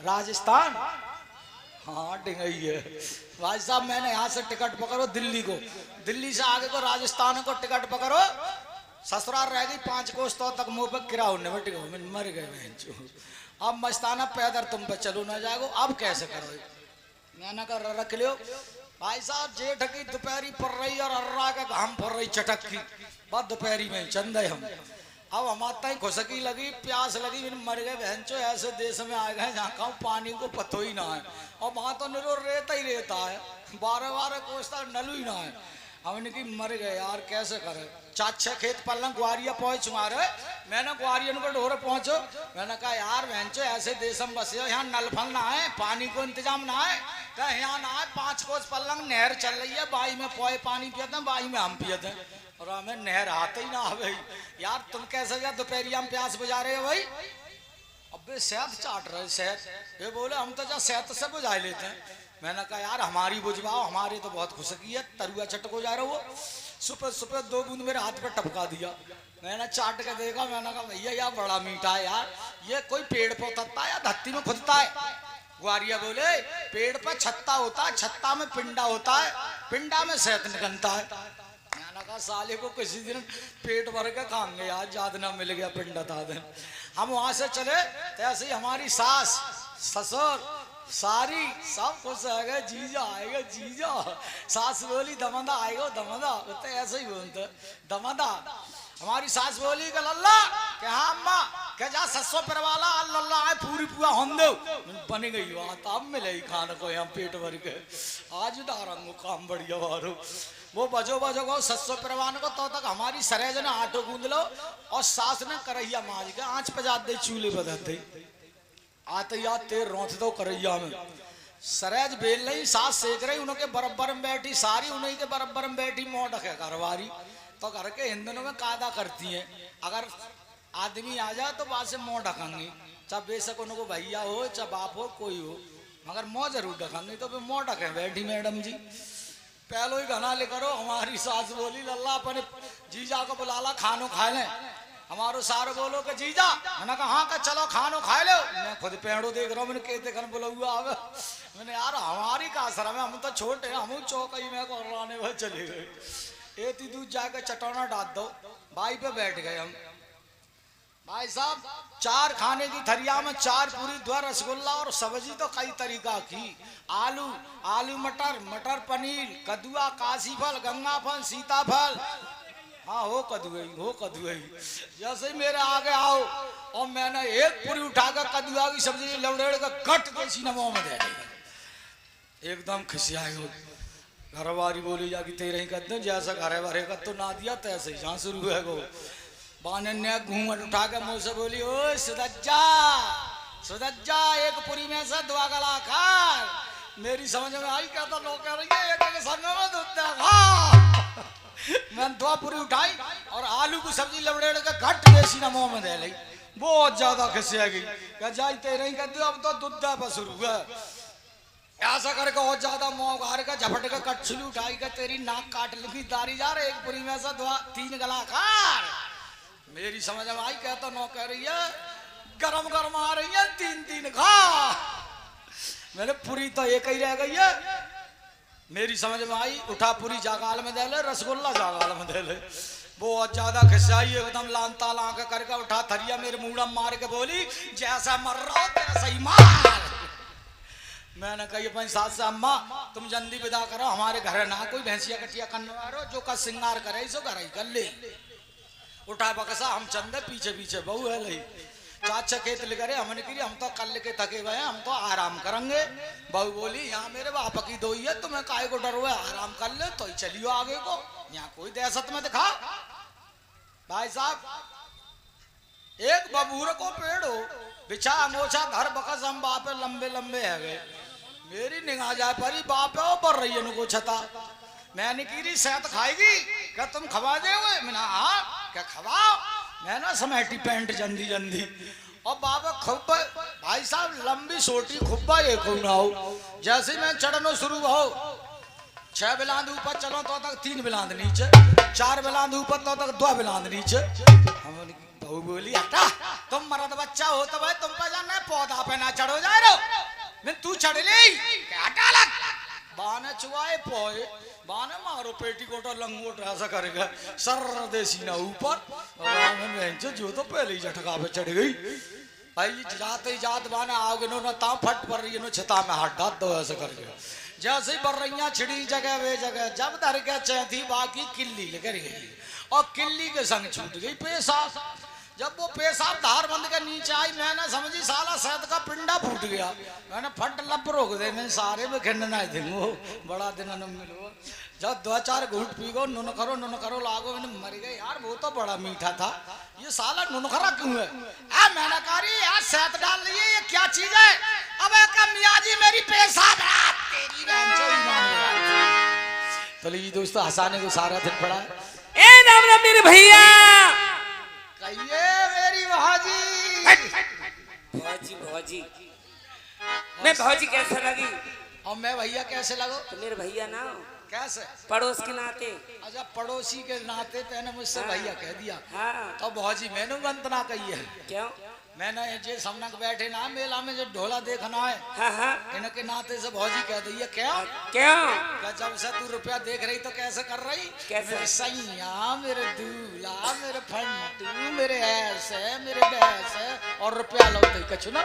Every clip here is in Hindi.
राजस्थान? हाँ डिंगई है भाई साहब। मैंने यहाँ से टिकट पकड़ो दिल्ली को, दिल्ली से आगे को राजस्थान को टिकट पकड़ो। ससुराल रह गई 5 कोस तो तक मुंह पे किराओ ने बट गो मर गए। अब मस्ताना पैदल तुम पे चलो ना जाओ, अब कैसे करो? मैंने कहा रख लियो भाई साहब। जेठ की दोपहरी पड़ रही और अर्रा के घाम पड़ रही चटक की, बस दोपहरी में चंदे हम। अब हमारे खुशकी लगी, प्यास लगी, मर गए बहनचो। ऐसे देश में आ गए जहाँ कहूँ पानी को पतो ही ना है, और वहां तो निरो रेता ही रेता है, 12-12 कोस तक नलू ही ना है। हमने की मर गए यार, कैसे करे? 4-6 खेत पल्लंग ग्वारिया पहुंच मारे। मैंने ग्वारियन को ढोरे पहुंचो, मैंने कहा यार बहनचो ऐसे देश में बसे हो, यहाँ नल फल ना है, पानी को इंतजाम ना है। कहा यहाँ ना है, 5 कोस पल्लंग नहर चल रही है, बाई में पोए पानी पियते हैं, बाई में हम पियते हैं, और हमें नहर आते ही ना है भाई। यार तुम कैसे यार दोपहरिया में प्यास बुझा रहे हो भाई? अबे शहद चाट रहे शहद। ये बोले हम तो जा शहद से बुझा लेते हैं। मैंने कहा यार हमारी बुझवाओ, हमारे तो बहुत खुशकी है। तरुआ चटको जा रहा वो, सुपे सुपे 2 बूंद मेरे हाथ पे टपका दिया। मैंने चाट के देखा, मैंने कहा भैया यार बड़ा मीठा है यार, ये कोई पेड़ पे उतरता है या धरती में खुदता है? ग्वारिया बोले पेड़ पर छत्ता होता है, छत्ता में पिंडा होता है, पिंडा में शहद निकलता है। मैंने कहा साले को किसी दिन पेट भर के खाएंगे यार, जादना मिल गया पिंडा था दिन। हम वहां से चले तो ऐसे ही हमारी सास ससुर सारी सब खुश है गए, जीजा आएगा जीजा। सास बोली दमदा आएगा दमदा, तो ऐसे ही बोलते दमदा। हमारी सास बोली कि लल्ला क्या हाँ अम्मा क्या जा ससो परवाला अल्लाह आए पूरी पूरा हम दो बन गई बात। अब मिले खाने को यहाँ पेट भर के, आज दारंगो काम बढ़िया वारो। वो बजो बजो गो ससो परवान को तो तक हमारी सरेज ने आटो गूंद लो, और सास ने करैया माज के आँच पे जाते चूल्हे बदलते आते याद तेर रोथ दो करैया में। सरेज बेल रही, सास सेक रही, उनके बराबर में बैठी सारी, उन्हीं के बराबर में बैठी मोह ढके घरवारी। तो घर के हिंदुओं में कायदा करती है, अगर आदमी आ जाए तो बाद से मुँह ढकेंगे, चाहे बेशक उनको भैया हो चाहे बाप हो कोई हो, मगर मुँह जरूर ढकेंगे। तो फिर मुँह ढके बैठी मैडम जी, पहलो ही घना ले करो। हमारी सास बोली लल्ला अपने जीजा को बुला ला खानो खा लें। हमारो सार बोलो कि जीजा, मैंने कहा हाँ का चलो खानो खा लो। मैं खुद पेड़ो देख रहा हूँ, मैंने कहते खन बोला हुआ आवे। मैंने यार हमारी का असर है, हम तो छोटे हम चौकई में कोराने में चले गए। एती दूध जाकर चटौना डाल दो, बाई पे बैठ गए हम। भाई साहब 4 खाने की थरिया में 4 पूरी 2 रसगुल्ला और सब्जी तो कई तरीका की, आलू आलू मटर मटर पनीर कद्दुआ काशी फल गंगा फल सीताफल। हाँ हो कद्दुआ जैसे ही मेरे आगे आओ, और मैंने एक पूरी उठाकर कद्दुआ की सब्जी लौड़ेड़ का गट के सीना मुंह में दे दी। एकदम खिसियाए हो। घरवारी बोली जाके तेरे ही कद्दू जैसा घरे भरे का तो ना दिया तैसे ही जहाँ शुरू है गो। बाने ने घूंघट उठा के मुँह से बोली ओ सुदज्जा सुदज्जा एक पूरी में से 2 गला खा। मेरी समझ में आई, क्या तो लोग कह रही है एक के संग में दूध खा। मैंने 2 पूरी उठाई और आलू की सब्जी लवड़ेड़ के घट देसी ना मुंह में दे ली। बहुत ज्यादा खिसिया गई, क्या जाई तेरे ही कद्दू अब तो दूध पर शुरू है। ऐसा करके और ज्यादा मुँह गार का झपट का कटछुली उठाई का तेरी नाक काट लगी दारी जा रहे एक पूरी में से 3 गला खा। मेरी समझ में आई, कहता नो कह रही है गरम गरम आ रही है 3 खा। मैंने पूरी तो एक ही रह गई है। मेरी समझ में आई, उठा पूरी जागाल में दे ले, रसगुल्ला जागाल में दे ले। बहुत ज्यादा खिसाई एकदम लानता ला के करके उठा थरिया मेरे मुड़ा मार के बोली जैसा मर रहा हो तैसा ही मार। मैंने कही अपनी सास से अम्मा तुम जल्दी विदा करो, हमारे घर ना कोई भैंसिया कटिया करने वालो, जो का सिंगार करे सो घर ही कर ले। उठा बकसा हम चंदे पीछे पीछे बहू है लही 4-6 खेत ले करे हमने कही हम तो कल के थके हुए हैं, हम तो आराम करेंगे। बहू बोली यहाँ मेरे बाप की दोई है, तुम्हें काहे को डर हुआ, आराम कर ले तो ही चलियो आगे को, यहाँ कोई दहशत में दिखा। भाई साहब एक बबूर को पेड़ हो बिछा अंगोछा धर बकस हम बाप लंबे लंबे है गए। मेरी निगाह जाए परी बाप है पर रही है छता। मैंने की सेहत खाएगी क्या तुम खवा दे हुए? मैंने हाँ क्या खवाओ। मैंने समेटी पैंट जंदी जंदी और बाबा खुब्बा भाई साहब लंबी छोटी खुब्बा एक ना हो। जैसे ही मैं चढ़नो शुरू हो 6 बिलांद ऊपर चलो तो तक 3 बिलांद नीचे, 4 बिलांद ऊपर तो तक 2 बिलांद नीचे। बहू बोली हटा तुम मर्द बच्चा हो तो भाई तुम पे जाना है पौधा पे ना चढ़ो जा रहे हो। मैं तू चढ़ ले क्या डालक बाने चुआए पोए बाने मारो पेटी कोटा लंगोट ऐसा करेगा सर देसी ना ऊपर मैं जो तो पहले ही झटका पे चढ़ गई भाई जाते ही जात बाने आओगे नो ना ता फट पर रही नो छता में हाथ डाल दो ऐसे करके जैसे ही बर्रैया छिड़ी जगह वे जगह जब धर के चैथी बाकी किल्ली लेकर गई और किल्ली के संग छूट गई पेशाब जब वो पेशाब धार बंद के नीचे आई मैंने समझी साला शहद का पिंडा फूट गया मैंने फट लप रोक दे मैं सारे में खंडना देंगे बड़ा दिन न मिलो जब 2-4 घूट पी गो नुन करो लागो मैंने मर गए यार वो तो बड़ा मीठा था ये साला नुनखरा क्यों है मैंने कहा यार शहद डाल लिए ये क्या चीज है अब मियाँ जी मेरी पेशाब तो लीजिए दोस्तों हंसाने को सारा दिन पड़ा ए राम राम मेरे भैया कहिए मेरी भाजी भौजी भौजी मैं भौजी कैसे लगी और मैं भैया कैसे लगो तो मेरे भैया ना कैसे पड़ोस के नाते अच्छा पड़ोसी के नाते तेने मुझसे भैया कह दिया हाँ तो भौजी मैंने वंतना कही है क्यों मैंने जे सामने बैठे ना मेला में जो ढोला देखना है हाँ हाँ इनके नाते से भौजी कह दी है क्या क्यों जब से तू रुपया देख रही तो कैसे कर रही कैसे? मेरे सैया मेरे दूल्हा मेरे फंटू मेरे ऐसे मेरे वैसे और रुपया लो तो कछु ना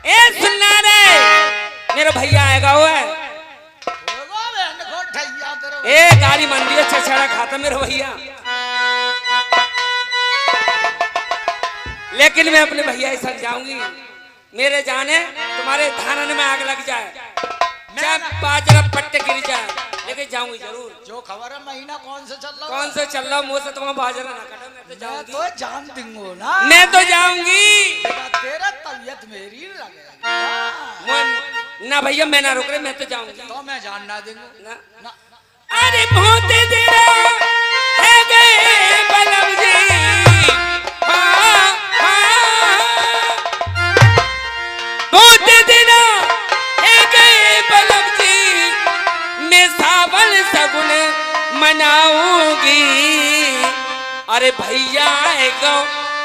ए सुनना रे मेरा भैया आएगा वो है ए गाड़ी मंदिर छछड़ा खाता मेरा भैया लेकिन मैं अपने भैया के साथ जाऊंगी मेरे जाने तुम्हारे धानन में आग लग जाए जब बाजरा पट्टे गिर जाए लेकिन जाऊंगी जरूर जो खबर है महीना कौन से चल रहा कौन से चल रहा मुंह से तुम्हारा बाजरा ना कटो मैं तो जाऊंगी तो जान दूंगा ना मैं तो जाऊंगी तेरा तबीयत मेरी लगेगा ना भैया मैं ना रुक रही मैं तो जाऊंगी तो मैं जान ना दूंगा ना ना अरे बहुत देर है गए बलम जी बहुत दिन है गए बलम जी मैं सावन सगुन मनाऊंगी अरे भैया आएगा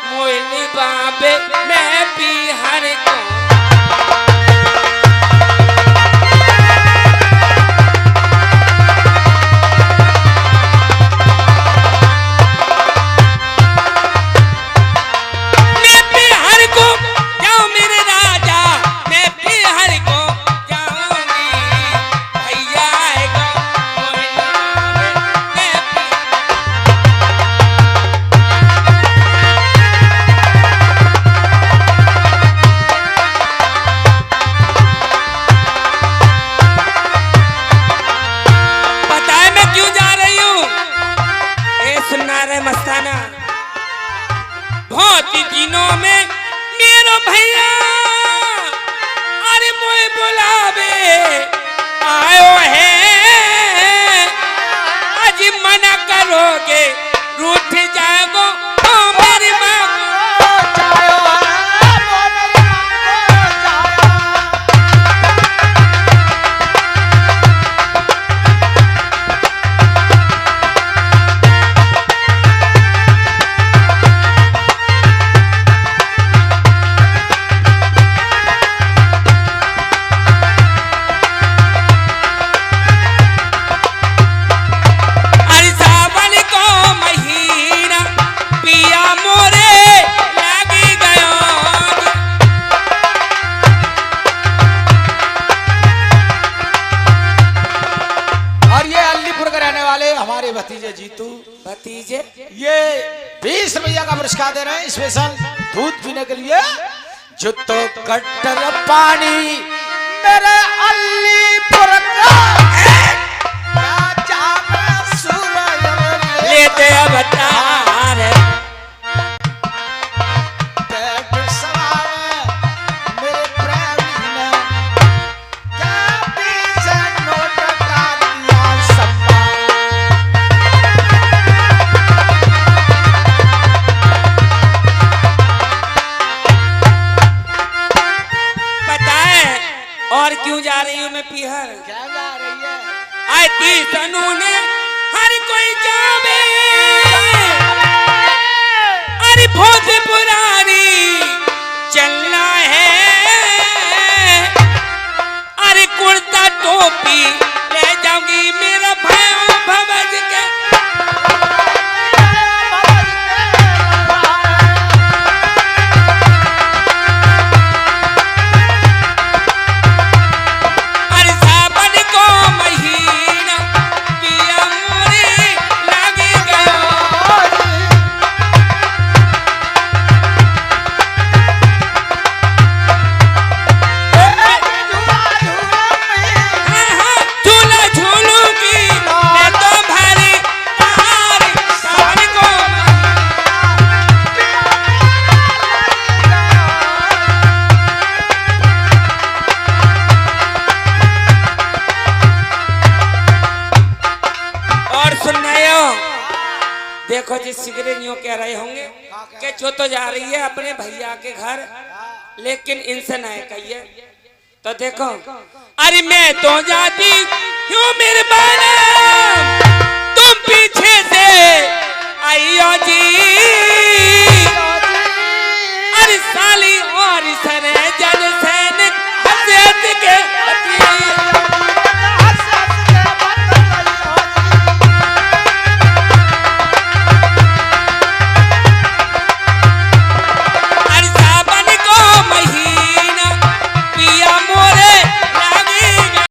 मोइनी बाबे मैं बिहार को बहुत दिनों में मेरा भैया अरे मोए बुलावे आयो है आज मना करोगे रूठ जाओ मेरी माँ भतीजे जीतू भतीजे ये 20 रुपया का पुरस्कार दे रहे हैं स्पेशल दूध पीने के लिए जो तो कट्टर पानी मेरे अलीपुर का लेते अवतार और क्यों जा रही हूँ मैं पीहर क्या जा रही है आए तनु ने हर कोई जावे अरे बहुत पुरानी चलना है देखो जी सिगरेट यूं कह रहे होंगे कि जो तो जा रही है अपने भैया के घर, लेकिन इनसे नहीं कहिए। तो देखो, अरे मैं तो जाती हूँ मेरे बाला, तुम पीछे